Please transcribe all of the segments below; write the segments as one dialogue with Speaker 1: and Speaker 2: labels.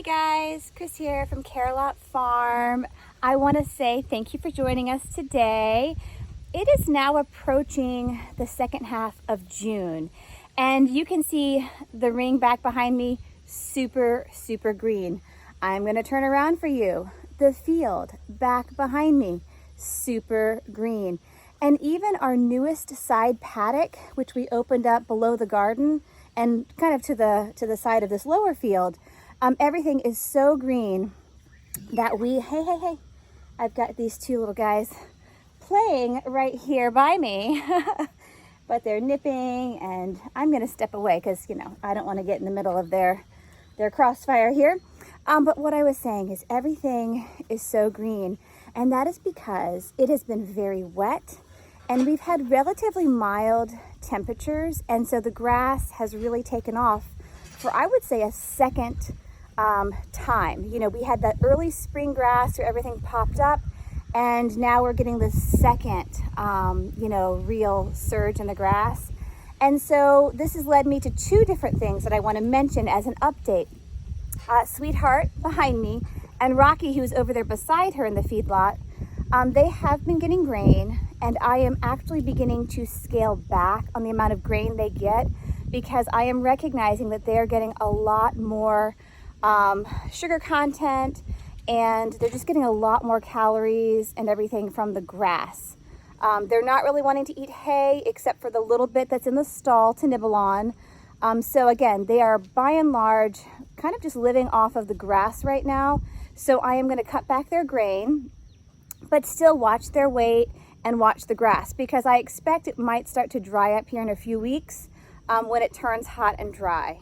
Speaker 1: guys, Chris here from Carolot Farm. I want to say thank you for joining us today. It is now approaching the second half of June, and you can see the ring back behind me, super green. I'm going to turn around for you. The field back behind me, super green. And even our newest side paddock, which we opened up below the garden and kind of to the side of this lower field, everything is so green that hey, I've got these two little guys playing right here by me, but they're nipping, and I'm gonna step away because, you know, I don't want to get in the middle of their crossfire here. But what I was saying is everything is so green, and that is because it has been very wet and we've had relatively mild temperatures, and so the grass has really taken off for, I would say, a second time. You know, we had that early spring grass where everything popped up, and now we're getting the second, real surge in the grass. And so this has led me to two different things that I want to mention as an update. Sweetheart behind me and Rocky, who's over there beside her in the feedlot, they have been getting grain, and I am actually beginning to scale back on the amount of grain they get because I am recognizing that they're getting a lot more sugar content, and they're just getting a lot more calories and everything from the grass. They're not really wanting to eat hay except for the little bit that's in the stall to nibble on. So again, they are by and large kind of just living off of the grass right now. So I am going to cut back their grain, but still watch their weight and watch the grass, because I expect it might start to dry up here in a few weeks when it turns hot and dry.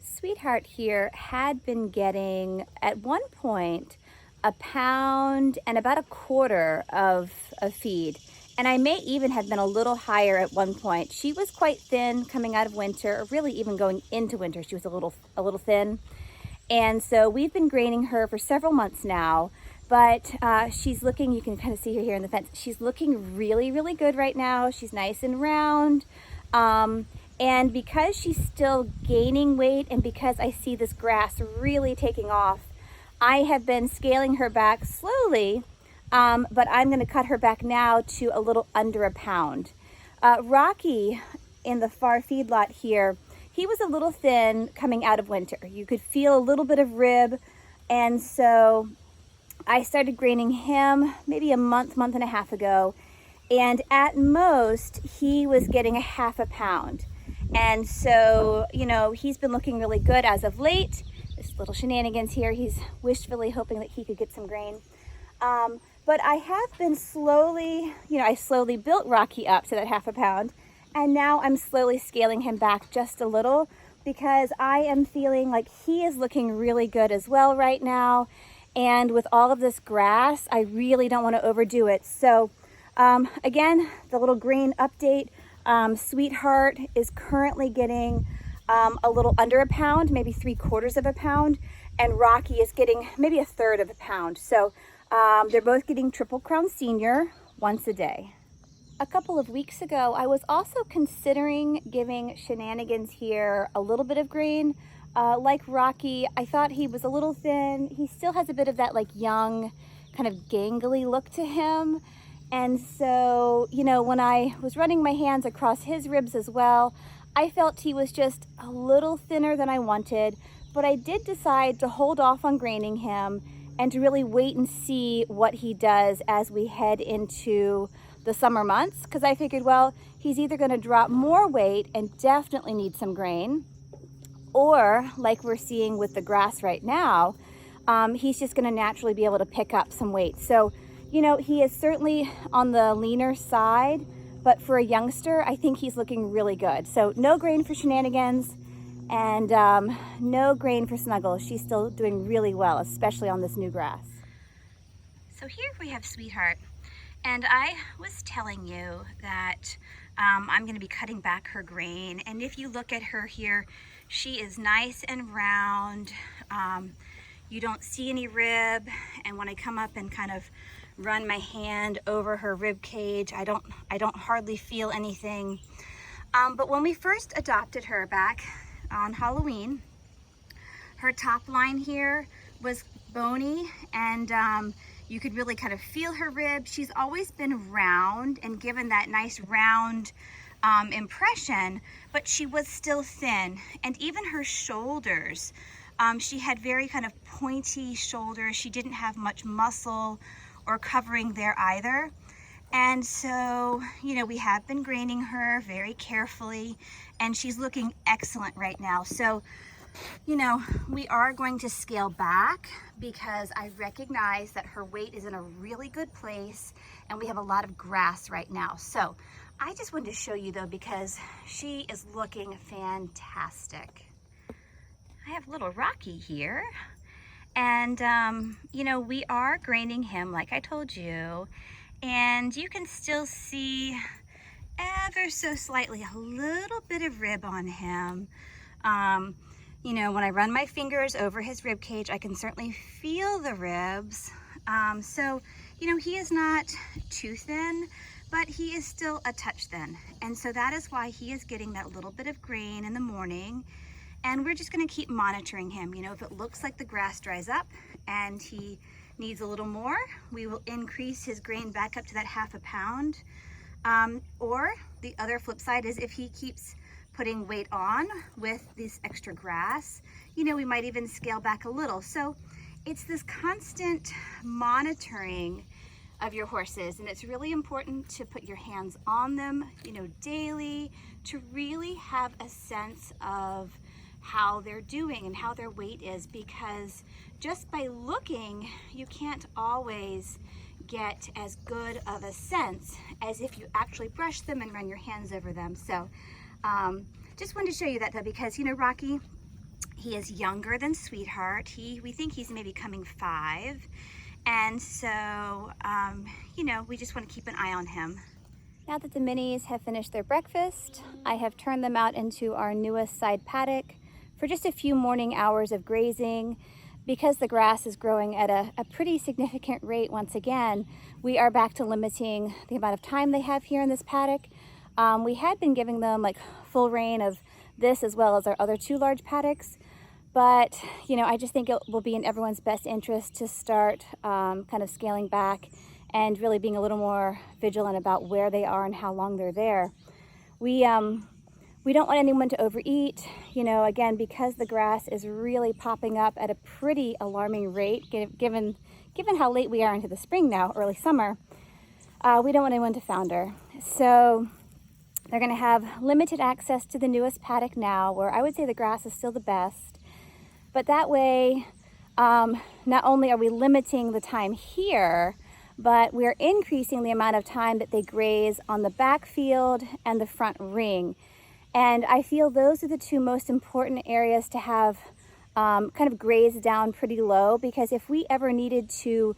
Speaker 1: Sweetheart here had been getting, at one point, 1 pound and about 1/4 of feed. And I may even have been a little higher at one point. She was quite thin coming out of winter, or really even going into winter. She was a little thin. And so we've been graining her for several months now, but she's looking, you can kind of see her here in the fence. She's looking really good right now. She's nice and round. And because she's still gaining weight, and because I see this grass really taking off, I have been scaling her back slowly, but I'm going to cut her back now to a little under 1 pound. Rocky in the far feedlot here, he was a little thin coming out of winter. You could feel a little bit of rib, and so I started graining him maybe a month and a half ago, and at most he was getting 1/2 pound. And so, you know, he's been looking really good as of late. This little shenanigans here, he's wishfully hoping that he could get some grain. But I have been slowly, I slowly built Rocky up to that 1/2 pound, and now I'm slowly scaling him back just a little because I am feeling like he is looking really good as well right now. And with all of this grass, I really don't want to overdo it. So again, the little grain update. Sweetheart is currently getting a little under 1 pound, maybe 3/4 of a pound, and Rocky is getting maybe 1/3 of a pound. So they're both getting Triple Crown Senior once a day. A couple of weeks ago, I was also considering giving Shenanigans here a little bit of grain. Like Rocky, I thought he was a little thin. He still has a bit of that like young, kind of gangly look to him. And so, when I was running my hands across his ribs as well, I felt he was just a little thinner than I wanted, but I did decide to hold off on graining him and to really wait and see what he does as we head into the summer months, because I figured, well, he's either going to drop more weight and definitely need some grain, or like we're seeing with the grass right now, he's just going to naturally be able to pick up some weight. So, he is certainly on the leaner side, but for a youngster, I think he's looking really good. So no grain for Shenanigans, and no grain for Snuggles. She's still doing really well, especially on this new grass. So here we have Sweetheart, and I was telling you that I'm going to be cutting back her grain, and if you look at her here, she is nice and round. You don't see any rib, and when I come up and kind of run my hand over her rib cage, I don't hardly feel anything. But when we first adopted her back on Halloween, Her top line here was bony, and you could really kind of feel her rib. She's always been round and given that nice round impression, but she was still thin. And even her shoulders, she had very kind of pointy shoulders. She didn't have much muscle or covering there either. And so, you know, we have been graining her very carefully, and she's looking excellent right now. So, you know, we are going to scale back because I recognize that her weight is in a really good place and we have a lot of grass right now. So I just wanted to show you though, because she is looking fantastic. I have little Rocky here, and you know, we are graining him like I told you, and you can still see ever so slightly a little bit of rib on him. You know, when I run my fingers over his rib cage, I can certainly feel the ribs. So, you know, he is not too thin, but he is still a touch thin. And so that is why he is getting that little bit of grain in the morning. And we're just gonna keep monitoring him. You know, if it looks like the grass dries up and he needs a little more, we will increase his grain back up to that ½ pound. Or the other flip side is if he keeps putting weight on with this extra grass, you know, we might even scale back a little. So it's this constant monitoring of your horses, and it's really important to put your hands on them, you know, daily, to really have a sense of how they're doing and how their weight is, because just by looking, you can't always get as good of a sense as if you actually brush them and run your hands over them. So just wanted to show you that though, because, you know, Rocky, he is younger than Sweetheart. We think he's maybe coming 5. And so, you know, we just want to keep an eye on him. Now that the minis have finished their breakfast, I have turned them out into our newest side paddock for just a few morning hours of grazing. Because the grass is growing at a pretty significant rate once again, we are back to limiting the amount of time they have here in this paddock. We had been giving them like full reign of this as well as our other 2 large paddocks, but you know, I just think it will be in everyone's best interest to start kind of scaling back and really being a little more vigilant about where they are and how long they're there. We don't want anyone to overeat, you know, again, because the grass is really popping up at a pretty alarming rate, given how late we are into the spring now, early summer. We don't want anyone to founder. So they're going to have limited access to the newest paddock now, where I would say the grass is still the best. But that way, not only are we limiting the time here, but we're increasing the amount of time that they graze on the backfield and the front ring. And I feel those are the 2 most important areas to have kind of grazed down pretty low, because if we ever needed to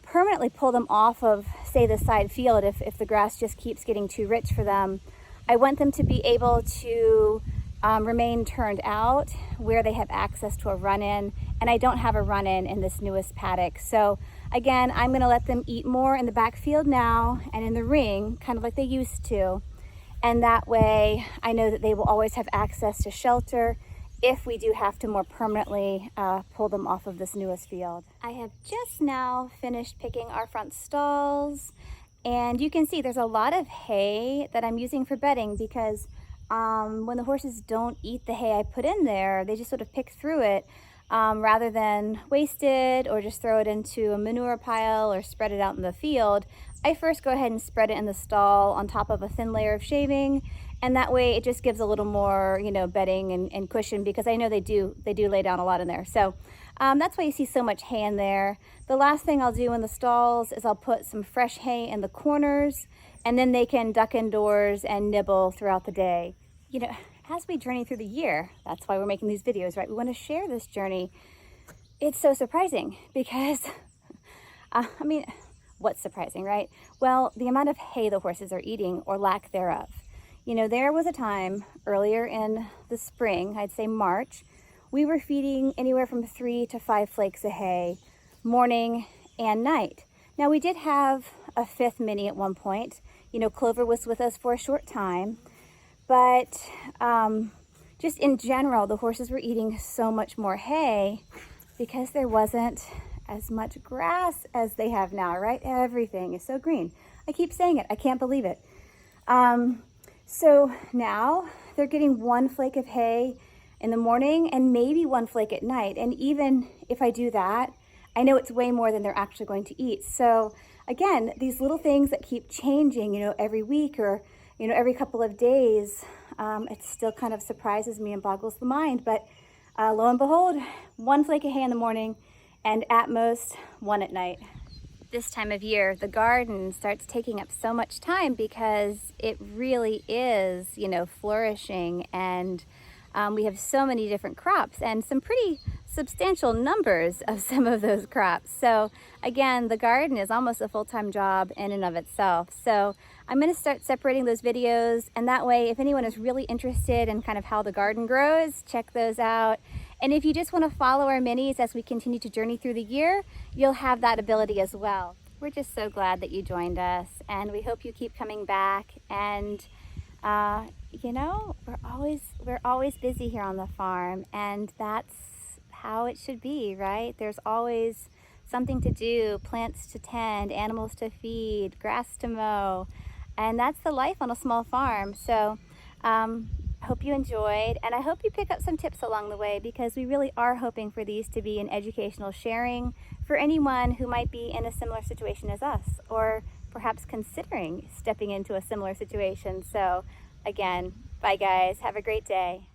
Speaker 1: permanently pull them off of, say, the side field, if the grass just keeps getting too rich for them, I want them to be able to remain turned out where they have access to a run-in, and I don't have a run-in in this newest paddock. So again, I'm going to let them eat more in the backfield now and in the ring, kind of like they used to, and that way I know that they will always have access to shelter if we do have to more permanently pull them off of this newest field. I have just now finished picking our front stalls, and you can see there's a lot of hay that I'm using for bedding, because when the horses don't eat the hay I put in there, they just sort of pick through it rather than waste it or just throw it into a manure pile or spread it out in the field. I first go ahead and spread it in the stall on top of a thin layer of shaving, and that way it just gives a little more, you know, bedding and cushion, because I know they do lay down a lot in there. So that's why you see so much hay in there. The last thing I'll do in the stalls is I'll put some fresh hay in the corners, and then they can duck indoors and nibble throughout the day. You know, as we journey through the year, that's why we're making these videos, right? We want to share this journey. It's so surprising because, I mean, what's surprising, right? Well, the amount of hay the horses are eating, or lack thereof. You know, there was a time earlier in the spring, I'd say March, we were feeding anywhere from 3 to 5 flakes of hay, morning and night. Now, we did have a 5th mini at one point. You know, Clover was with us for a short time, but just in general, the horses were eating so much more hay because there wasn't as much grass as they have now, right? Everything is so green. I keep saying it, I can't believe it. So now they're getting one flake of hay in the morning and maybe one flake at night. And even if I do that, I know it's way more than they're actually going to eat. So again, these little things that keep changing, every week or, every couple of days, it still kind of surprises me and boggles the mind. But lo and behold, one flake of hay in the morning and at most one at night. This time of year, the garden starts taking up so much time because it really is, flourishing, and we have so many different crops and some pretty substantial numbers of some of those crops. So again, the garden is almost a full-time job in and of itself. So I'm going to start separating those videos, and that way if anyone is really interested in kind of how the garden grows, check those out. And if you just want to follow our minis as we continue to journey through the year, you'll have that ability as well. We're just so glad that you joined us, and we hope you keep coming back. And we're always busy here on the farm, and that's how it should be, right? There's always something to do, plants to tend, animals to feed, grass to mow, and that's the life on a small farm. So hope you enjoyed, and I hope you pick up some tips along the way, because we really are hoping for these to be an educational sharing for anyone who might be in a similar situation as us, or perhaps considering stepping into a similar situation. So again, bye guys, have a great day.